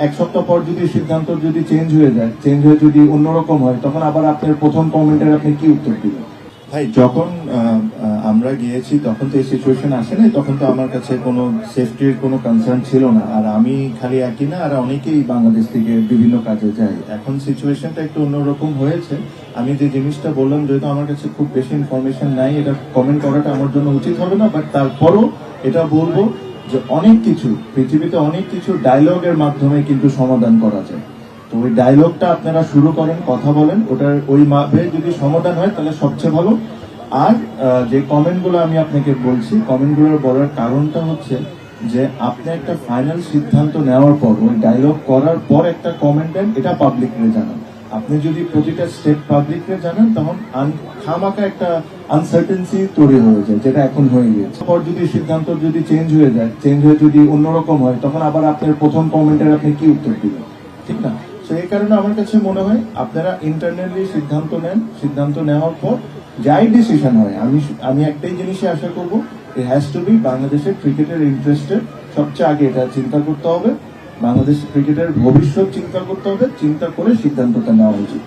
এক সপ্তাহ পর যদি সিদ্ধান্ত যদি চেঞ্জ হয়ে যায়, চেঞ্জ হয়ে যদি অন্যরকম হয়, তখন আবার আপনার প্রথম কমেন্টের আপনি কি উত্তর দিবেন? ভাই যখন আমরা গিয়েছি তখন তো এই সিচুয়েশন আসে নাই, তখন তো আমার কাছে কোনো সেফটির কোনো কনসার্ন ছিল না। আর আমি খালি একই না, আর অনেকেই বাংলাদেশ থেকে বিভিন্ন কাজে যায়। এখন সিচুয়েশনটা একটু অন্যরকম হয়েছে। আমি যে জিনিসটা বললাম, যেহেতু আমার কাছে খুব বেশি ইনফরমেশন নাই, এটা কমেন্ট করাটা আমার জন্য উচিত হবে না, বাট তারপরও এটা বলবো যে অনেক কিছু পৃথিবীতে অনেক কিছু ডায়লগের মাধ্যমে কিন্তু সমাধান করা যায়। তো ওই ডায়লগটা আপনারা শুরু করেন, কথা বলেন, ওটার ওই ভাবে যদি সমাধান হয় তাহলে সবচেয়ে ভালো। আর যে কমেন্টগুলো আমি আপনাকে বলছি, কমেন্টগুলো বলার কারণটা হচ্ছে যে আপনি একটা ফাইনাল সিদ্ধান্ত নেওয়ার পর ওই ডায়লগ করার পর একটা কমেন্ট দেন, এটা পাবলিকরে জানান। আপনি যদি প্রতিটা স্টেপ পাবলিকরে জানান, তখন খামাকা একটা আনসার্টেনসি তৈরি হয়ে যায়, যেটা এখন হয়ে গেছে। পর যদি সিদ্ধান্ত যদি চেঞ্জ হয়ে যায়, চেঞ্জ হয়ে যদি অন্যরকম হয়, তখন আবার আপনার প্রথম কমেন্টের আপনি কি উত্তর দিবেন? ঠিক না? তো এই কারণে আমার কাছে মনে হয় আপনারা ইন্টারনালি সিদ্ধান্ত নেন, সিদ্ধান্ত নেওয়ার পর যাই ডিসিশন হয়, আমি একটাই জিনিসই আশা করবো, ইট হ্যাজ টু বি বাংলাদেশের ক্রিকেটের ইন্টারেস্টের সবচেয়ে আগে এটা চিন্তা করতে হবে। বাংলাদেশ ক্রিকেটের ভবিষ্যৎ চিন্তা করতে হবে, চিন্তা করে সিদ্ধান্তটা নেওয়া উচিত।